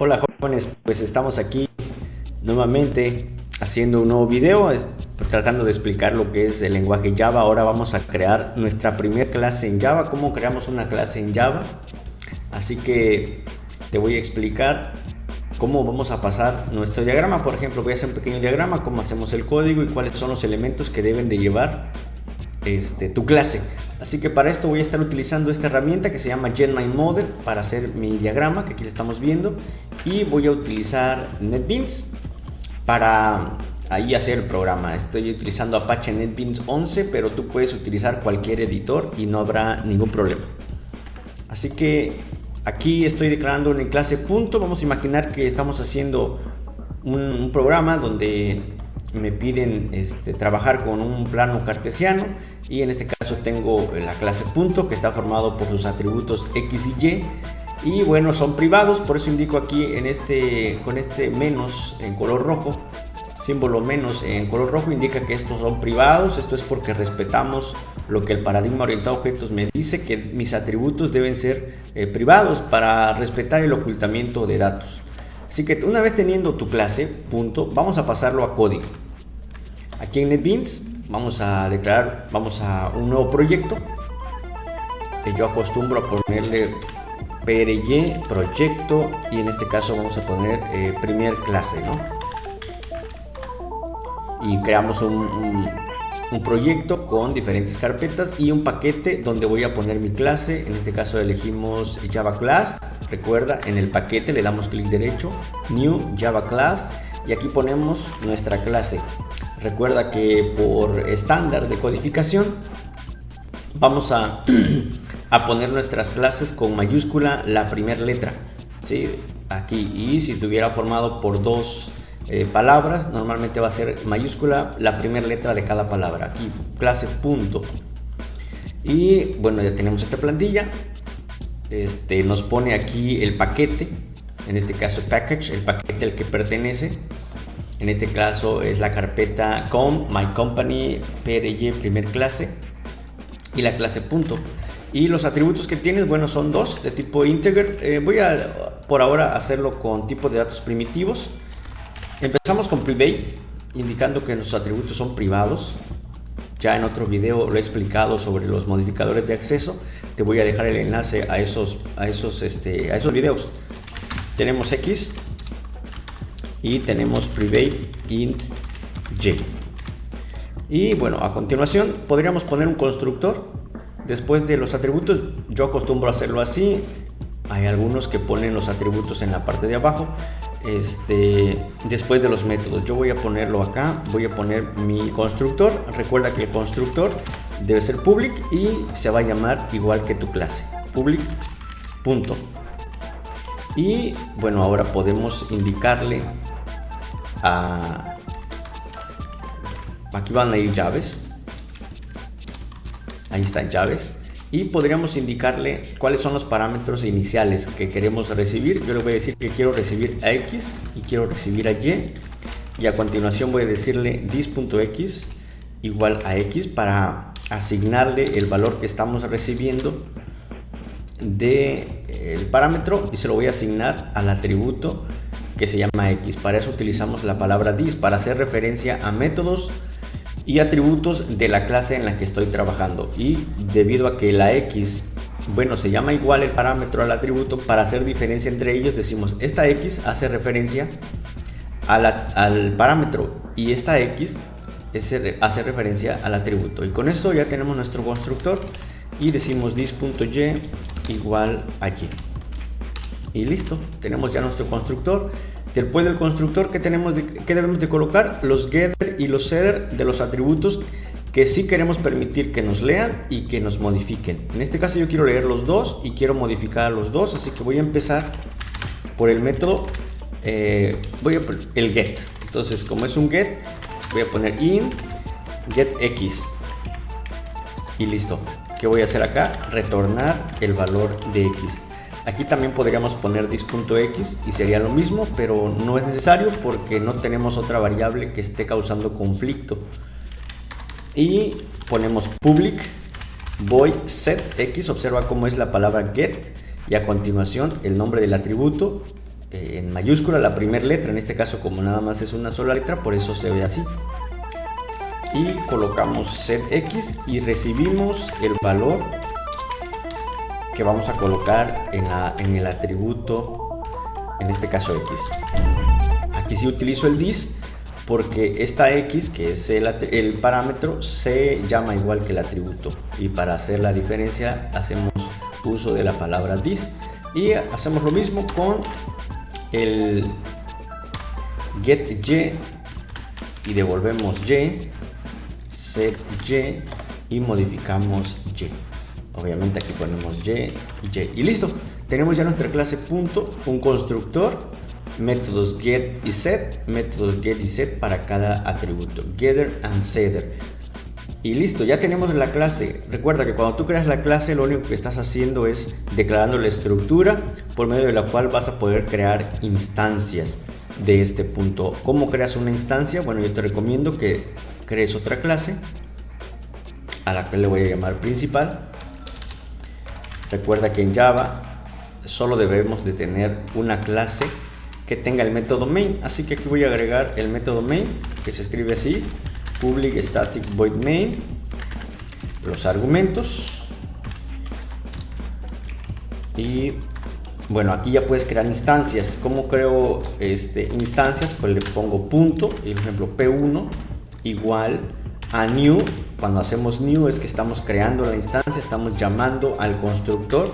Hola jóvenes, pues estamos aquí nuevamente haciendo un nuevo video, tratando de explicar lo que es el lenguaje Java. Ahora vamos a crear nuestra primera clase en Java, cómo creamos una clase en Java. Así que te voy a explicar cómo vamos a pasar nuestro diagrama. Por ejemplo, voy a hacer un pequeño diagrama, cómo hacemos el código y cuáles son los elementos que deben de llevar tu clase. Así que para esto voy a estar utilizando esta herramienta que se llama GenMindModel para hacer mi diagrama que aquí le estamos viendo, y voy a utilizar NetBeans para ahí hacer el programa. Estoy utilizando Apache NetBeans 11, pero tú puedes utilizar cualquier editor y no habrá ningún problema. Así que aquí estoy declarando una clase punto. Vamos a imaginar que estamos haciendo un programa donde me piden trabajar con un plano cartesiano, y en este caso tengo la clase punto que está formado por sus atributos x y y, y bueno, son privados. Por eso indico aquí con este menos en color rojo, símbolo menos en color rojo, indica que estos son privados. Esto es porque respetamos lo que el paradigma orientado a objetos me dice, que mis atributos deben ser privados para respetar el ocultamiento de datos. Así que una vez teniendo tu clase punto, vamos a pasarlo a código. Aquí en NetBeans vamos a un nuevo proyecto que yo acostumbro a ponerle PRY proyecto, y en este caso vamos a poner primer clase, ¿no? Y creamos un proyecto con diferentes carpetas y un paquete donde voy a poner mi clase. En este caso elegimos Java Class. Recuerda, en el paquete le damos clic derecho, New Java Class, y aquí ponemos nuestra clase. Recuerda que por estándar de codificación vamos a poner nuestras clases con mayúscula la primera letra, ¿sí? Aquí, y si estuviera formado por dos palabras, normalmente va a ser mayúscula la primera letra de cada palabra. Aquí clase punto. Y bueno, ya tenemos esta plantilla. Nos pone aquí el paquete, en este caso package, el paquete al que pertenece. En este caso es la carpeta com my company pry primer clase y la clase punto. Y los atributos que tienes, bueno, son dos de tipo integer. Voy a por ahora hacerlo con tipo de datos primitivos. Empezamos con private, indicando que nuestros atributos son privados. Ya en otro video lo he explicado sobre los modificadores de acceso. Te voy a dejar el enlace a esos videos. Tenemos x y tenemos private int y. Y bueno, a continuación podríamos poner un constructor después de los atributos. Yo acostumbro a hacerlo así. Hay algunos que ponen los atributos en la parte de abajo, después de los métodos. Yo voy a ponerlo acá, voy a poner mi constructor. Recuerda que el constructor debe ser public y se va a llamar igual que tu clase, public punto. Y bueno, ahora podemos indicarle aquí van a ir llaves, ahí están llaves, y podríamos indicarle cuáles son los parámetros iniciales que queremos recibir. Yo le voy a decir que quiero recibir a x y quiero recibir a y, y a continuación voy a decirle this.x igual a x para asignarle el valor que estamos recibiendo del parámetro, y se lo voy a asignar al atributo que se llama x. Para eso utilizamos la palabra this, para hacer referencia a métodos y atributos de la clase en la que estoy trabajando. Y debido a que la x, bueno, se llama igual el parámetro al atributo, para hacer diferencia entre ellos decimos esta x hace referencia al parámetro y esta x hace referencia al atributo. Y con esto ya tenemos nuestro constructor y decimos this.y igual a y. Y listo, tenemos ya nuestro constructor. Después del constructor, ¿qué debemos de colocar? Los getter y los setter de los atributos que sí queremos permitir que nos lean y que nos modifiquen. En este caso yo quiero leer los dos y quiero modificar a los dos, así que voy a empezar por el método, el get. Entonces, como es un get, voy a poner in getX y listo. ¿Qué voy a hacer acá? Retornar el valor de x. Aquí también podríamos poner this.x y sería lo mismo, pero no es necesario porque no tenemos otra variable que esté causando conflicto. Y ponemos public void set x, observa cómo es la palabra get, y a continuación el nombre del atributo en mayúscula la primera letra. En este caso, como nada más es una sola letra, por eso se ve así. Y colocamos setX y recibimos el valor que vamos a colocar en el atributo, en este caso X. Aquí sí utilizo el this porque esta X, que es el parámetro, se llama igual que el atributo, y para hacer la diferencia hacemos uso de la palabra this. Y hacemos lo mismo con el getY y devolvemos y, setY y modificamos y. Obviamente aquí ponemos y listo. Tenemos ya nuestra clase punto, un constructor, métodos get y set para cada atributo, getter and setter. Y listo, ya tenemos la clase. Recuerda que cuando tú creas la clase, lo único que estás haciendo es declarando la estructura por medio de la cual vas a poder crear instancias de este punto. ¿Cómo creas una instancia? Bueno, yo te recomiendo que crees otra clase a la cual le voy a llamar principal. Recuerda que en Java solo debemos de tener una clase que tenga el método main, así que aquí voy a agregar el método main, que se escribe así: public static void main, los argumentos. Y bueno, aquí ya puedes crear instancias. ¿Cómo creo instancias? Pues le pongo punto, y por ejemplo p1 igual a new. Cuando hacemos new es que estamos creando la instancia, estamos llamando al constructor.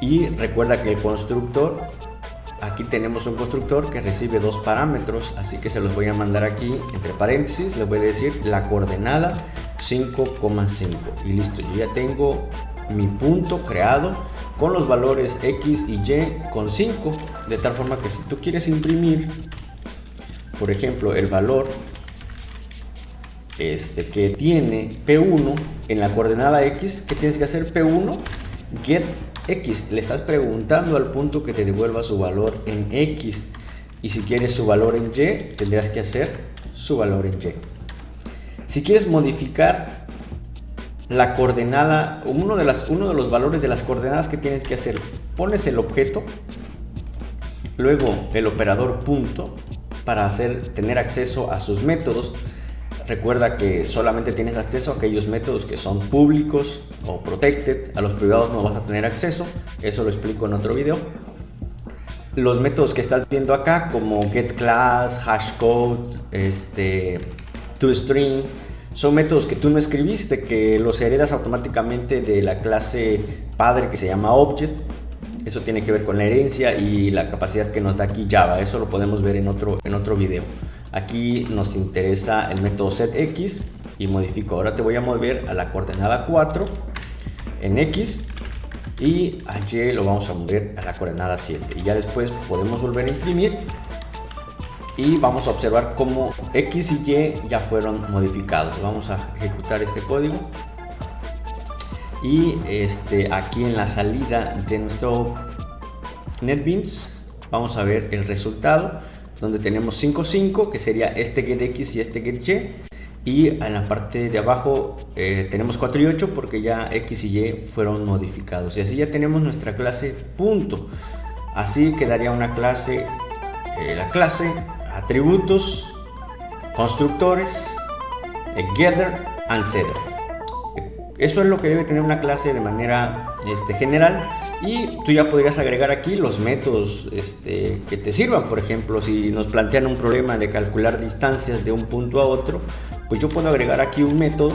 Y recuerda que el constructor, aquí tenemos un constructor que recibe dos parámetros, así que se los voy a mandar aquí entre paréntesis. Les voy a decir la coordenada 5,5 y listo. Yo ya tengo mi punto creado con los valores x y y con 5, de tal forma que si tú quieres imprimir, por ejemplo, el valor que tiene P1 en la coordenada X, ¿qué tienes que hacer? P1 get X, le estás preguntando al punto que te devuelva su valor en X, y si quieres su valor en Y, tendrás que hacer su valor en Y. Si quieres modificar la coordenada, uno de los valores de las coordenadas, que tienes que hacer, pones el objeto, luego el operador punto para tener acceso a sus métodos. Recuerda que solamente tienes acceso a aquellos métodos que son públicos o protected. A los privados no vas a tener acceso, eso lo explico en otro video. Los métodos que estás viendo acá, como getClass, hashcode, toString, son métodos que tú no escribiste, que los heredas automáticamente de la clase padre que se llama Object. Eso tiene que ver con la herencia y la capacidad que nos da aquí Java. Eso lo podemos ver en otro video. Aquí nos interesa el método setX y modifico. Ahora te voy a mover a la coordenada 4 en X, y a Y lo vamos a mover a la coordenada 7. Y ya después podemos volver a imprimir y vamos a observar cómo X y Y ya fueron modificados. Vamos a ejecutar este código. Y aquí en la salida de nuestro NetBeans vamos a ver el resultado, donde tenemos 5,5, que sería este getX y este getY, y en la parte de abajo tenemos 4 y 8 porque ya X y Y fueron modificados, y así ya tenemos nuestra clase punto. Así quedaría una clase, la clase, atributos, constructores, getter and setter. Eso es lo que debe tener una clase de manera general, y tú ya podrías agregar aquí los métodos que te sirvan. Por ejemplo, si nos plantean un problema de calcular distancias de un punto a otro, pues yo puedo agregar aquí un método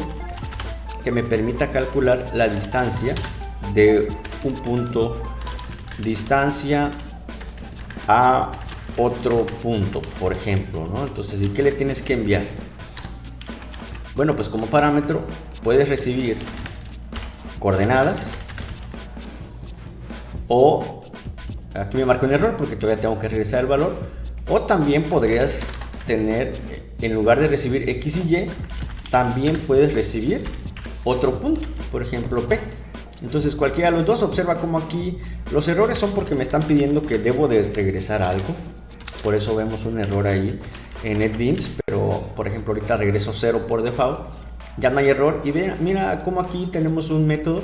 que me permita calcular la distancia de un punto, distancia a otro punto, por ejemplo, ¿no? Entonces, ¿y qué le tienes que enviar? Bueno, pues como parámetro puedes recibir coordenadas, o aquí me marca un error porque todavía tengo que regresar el valor, o también podrías tener, en lugar de recibir X y Y, también puedes recibir otro punto, por ejemplo P. Entonces cualquiera de los dos. Observa cómo aquí los errores son porque me están pidiendo que debo de regresar algo, por eso vemos un error ahí en NetBeans, pero por ejemplo ahorita regreso 0 por default, ya no hay error. Y mira cómo aquí tenemos un método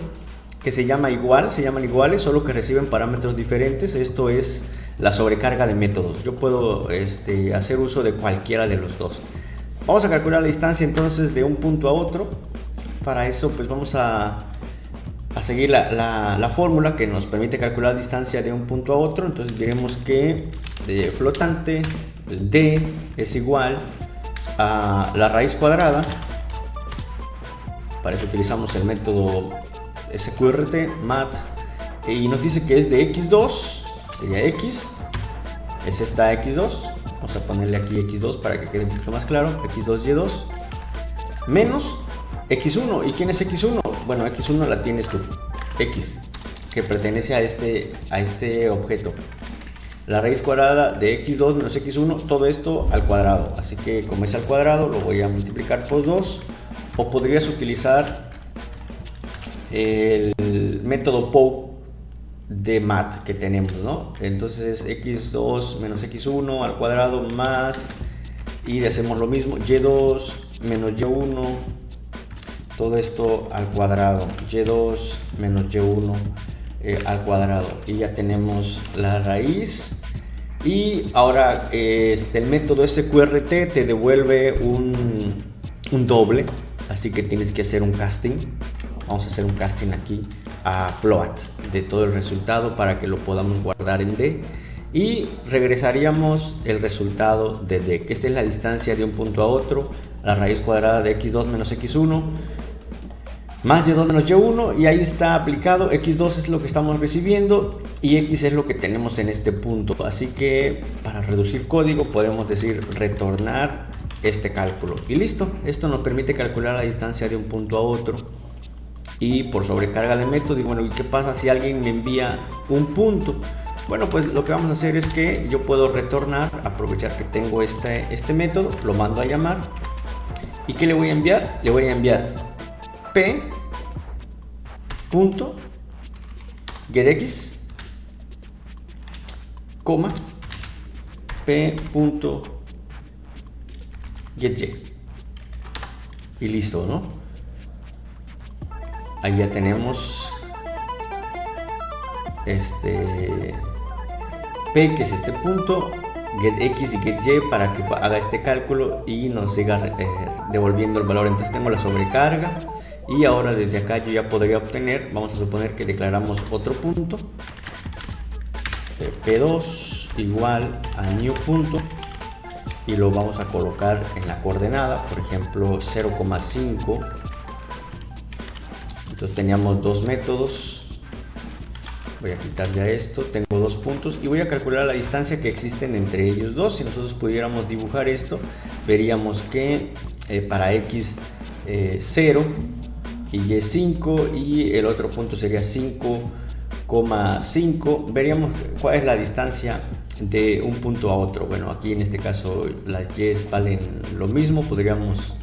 que se llama igual, se llaman iguales, solo que reciben parámetros diferentes. Esto es la sobrecarga de métodos. Yo puedo hacer uso de cualquiera de los dos. Vamos a calcular la distancia entonces de un punto a otro. Para eso pues vamos a seguir la fórmula que nos permite calcular la distancia de un punto a otro. Entonces diremos que de flotante d es igual a la raíz cuadrada. Para eso utilizamos el método SQRT, mat, y nos dice que es de x2, sería x, es esta x2, vamos a ponerle aquí x2 para que quede un poquito más claro, x2y2, menos x1. ¿Y quién es x1? Bueno, x1 la tienes tú, x, que pertenece a este objeto. La raíz cuadrada de x2 menos x1, todo esto al cuadrado. Así que como es al cuadrado, lo voy a multiplicar por 2. O podrías utilizar el método POW de mat que tenemos, ¿no? Entonces x2 menos x1 al cuadrado más, y hacemos lo mismo, y2 menos y1, todo esto al cuadrado, y2 menos y1 al cuadrado, y ya tenemos la raíz. Y ahora el método SQRT te devuelve un doble, así que tienes que hacer un casting. Vamos a hacer un casting aquí a float de todo el resultado para que lo podamos guardar en D, y regresaríamos el resultado de D, que esta es la distancia de un punto a otro, la raíz cuadrada de x2 menos x1 más y2 menos y1, y ahí está aplicado. x2 es lo que estamos recibiendo y x es lo que tenemos en este punto. Así que para reducir código podemos decir retornar este cálculo y listo. Esto nos permite calcular la distancia de un punto a otro. Y por sobrecarga de método, y bueno, ¿y qué pasa si alguien me envía un punto? Bueno, pues lo que vamos a hacer es que yo puedo retornar, aprovechar que tengo este método, lo mando a llamar. ¿Y qué le voy a enviar? Le voy a enviar p.getX, coma, p.getY. Y listo, ¿no? Ahí ya tenemos P, que es este punto, getX y getY para que haga este cálculo y nos siga devolviendo el valor. Entonces tengo la sobrecarga, y ahora desde acá yo ya podría obtener, vamos a suponer que declaramos otro punto, P2 igual a new punto, y lo vamos a colocar en la coordenada, por ejemplo 0,5. Entonces teníamos dos métodos, voy a quitar ya esto, tengo dos puntos y voy a calcular la distancia que existen entre ellos dos. Si nosotros pudiéramos dibujar esto, veríamos que para x 0 y y 5 y el otro punto sería 5,5, veríamos cuál es la distancia de un punto a otro. Bueno, aquí en este caso las y valen lo mismo, podríamos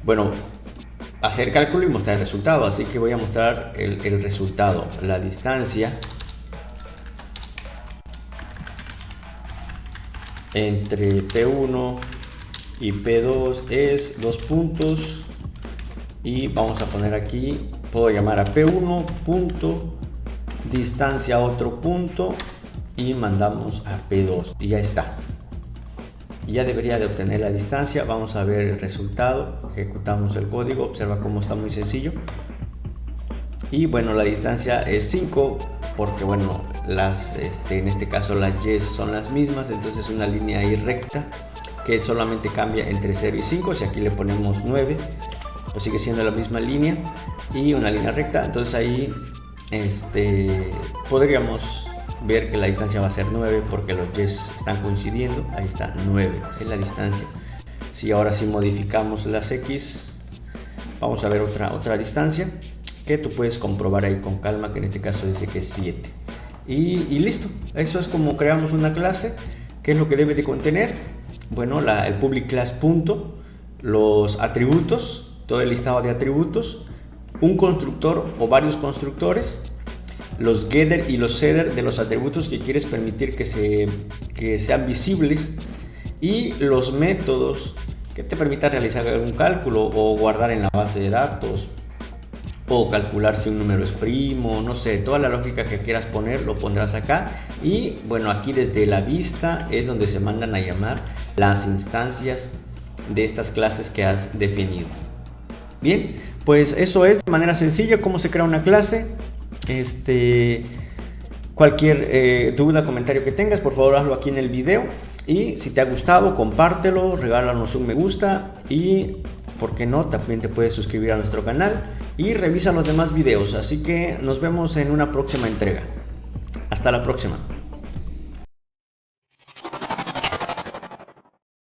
bueno, hacer cálculo y mostrar el resultado. Así que voy a mostrar el resultado. La distancia entre P1 y P2 es 2 puntos, y vamos a poner aquí, puedo llamar a P1 punto, distancia a otro punto, y mandamos a P2 y ya está. Ya debería de obtener la distancia. Vamos a ver el resultado, ejecutamos el código, observa cómo está muy sencillo. Y bueno, la distancia es 5 porque bueno, en este caso las y son las mismas, entonces es una línea ahí recta que solamente cambia entre 0 y 5. Si aquí le ponemos 9, pues sigue siendo la misma línea y una línea recta. Entonces ahí podríamos ver que la distancia va a ser 9 porque los y están coincidiendo. Ahí está 9, esa es la distancia. Si ahora sí modificamos las x, vamos a ver otra distancia que tú puedes comprobar ahí con calma, que en este caso dice que es 7. Y listo, eso es como creamos una clase. ¿Qué es lo que debe de contener? Bueno, el public class punto, los atributos, todo el listado de atributos, un constructor o varios constructores, los getter y los setter de los atributos que quieres permitir que sean visibles, y los métodos que te permitan realizar algún cálculo o guardar en la base de datos o calcular si un número es primo, no sé, toda la lógica que quieras poner lo pondrás acá. Y bueno, aquí desde la vista es donde se mandan a llamar las instancias de estas clases que has definido. Bien, pues eso es de manera sencilla cómo se crea una clase. Cualquier duda, comentario que tengas, por favor hazlo aquí en el video. Y si te ha gustado, compártelo, regálanos un me gusta y, ¿por qué no?, también te puedes suscribir a nuestro canal y revisa los demás videos. Así que nos vemos en una próxima entrega. Hasta la próxima.